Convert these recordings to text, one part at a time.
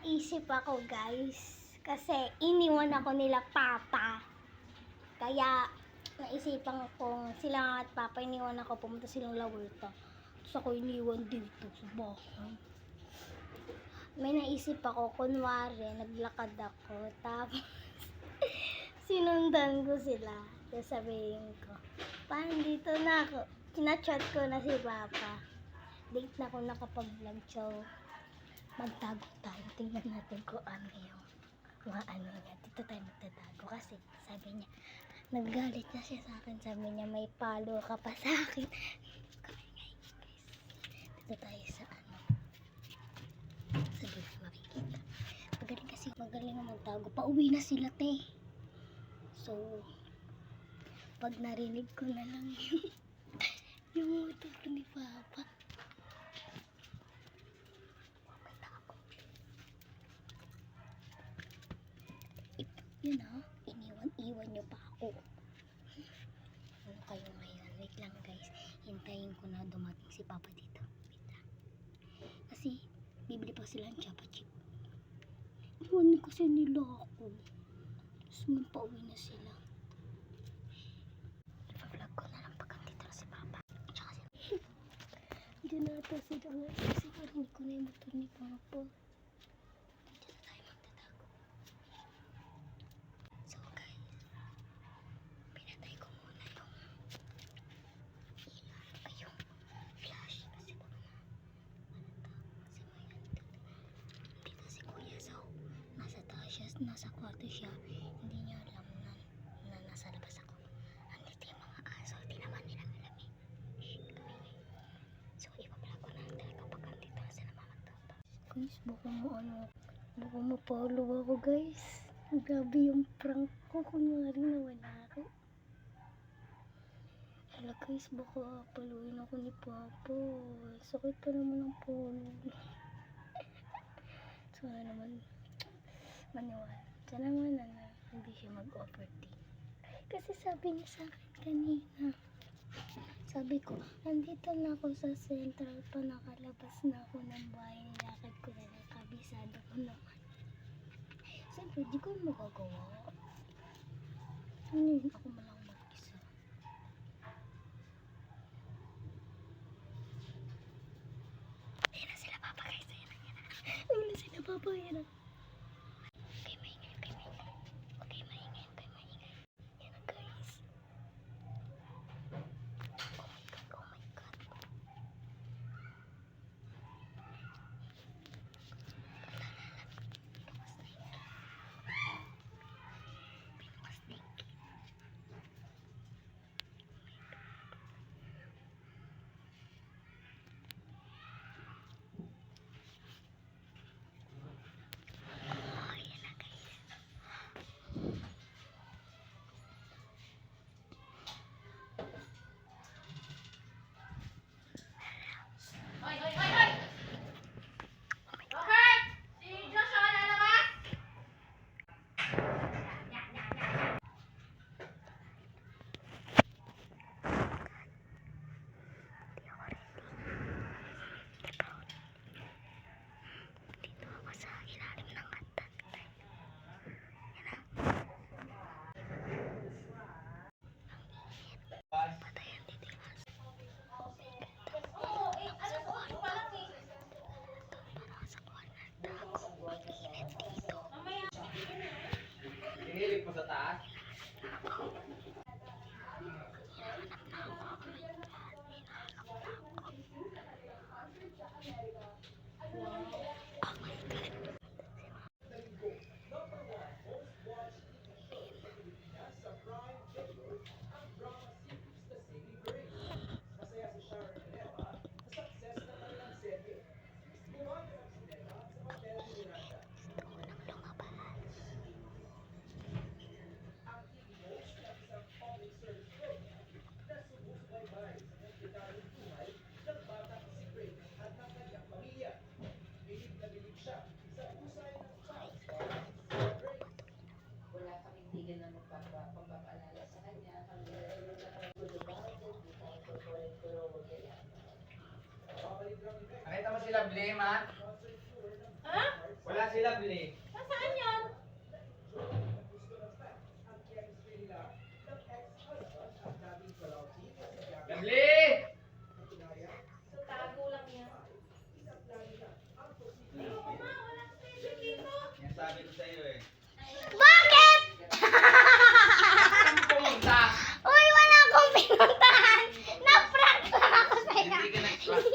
naisip ako, guys. Kasi iniwan ako nila papa. Kaya naisipan ko sila at papa iniwan ako, pumunta silang La Huerta. Tapos ako iniwan dito sa bahay. May naisip ako, kunwari naglakad ako, tapos sinundan ko sila. Tapos sabihin ko, paano dito na ako? Kinachat ko na si papa. Date na ako nakapag-vlog, so magtago tayo. Tingnan natin kung ano yung mga ano niya. Dito tayo magtatago kasi sabi niya, naggalit na siya sa akin. Sabi niya, may palo ka pa sa akin. Dito tayo sa ano. Sa dito makikita. Magaling kasi, magaling na magtago. Pauwi na sila, te. So, pag narinig ko na lang yung motor ni papa. Yun ha, iniwan nyo pa ako. Ano kayo ngayon? Wait lang guys, hintayin ko na dumating si papa dito. Wait lang. Kasi, bibili pa sila ng Chapa Chip. Iwan kasi nila ako. Tapos magpauwi na sila. Ipa-vlog ko na lang pag andito na si papa. Tsaka si hindi na ito sila nga. Kasi parinig ko na yung motor ni papa. Nasa kwarto siya, hindi niya alam na nasa labas ako. Andito yung mga aso, di naman nila alam eh. So, ipa-vlog ko na talaga kapag andito na sila magtata. Guys, baka ma-follow ako guys. Grabe yung prank ko, kunwari na wala ako. Hala guys, baka paluin ako ni papa. Sakit pa naman ang follow. So, naman maniwala. Sana naman na hindi siya mag-overthink. Kasi sabi niya sa akin kanina. Sabi ko, andito na ako sa central pa, nakalabas na ako ng bahay. Nilakad ko na lang, kabisado ko naman. Siyempre, di ko magagawa. Ano yun, ako malang mag-isa. Ayun na sila papa guys, ayun na. Ayun na sila papa, ayun na. Lovely. Nasaan yun? Lovely! So, tago lang yan. Ayoko nga, walang pwede dito. Yan sabi ko sa'yo eh. Bakit? Saan ka pumunta? Uy, wala akong pinuntahan. Na-prank lang ako sa'yo. Hindi ka nag-trust.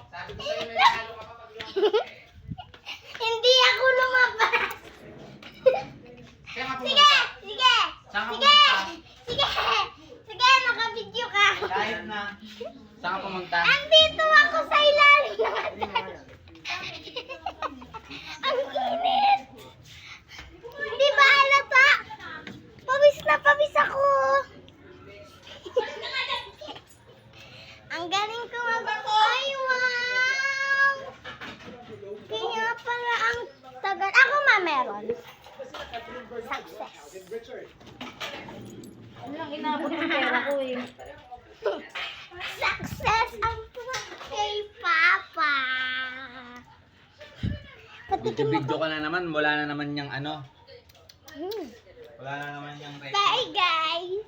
Sabi ko sa'yo may talo ka pa pag lumabas eh. Hindi ako lumabas. Kaya nga Sige, pumunta. sige. Saan ka Sige. pumunta? Sige. Sige, naka-video ka. Kahit na. Saan ka pumunta? Andito ako sa ilalim ng hagdan. Ang init. Di ba halata? Pawis na pawis ako. Ang galing ko mag-ay, wow. Kaya pala ang tagal. Ako meron. Success. Ano lang inabot ng pera ko eh. Success ang kay Papa. Patikim mo. Video ka na naman. Wala na naman yung ano. Hmm. Wala na naman yung record. Bye guys.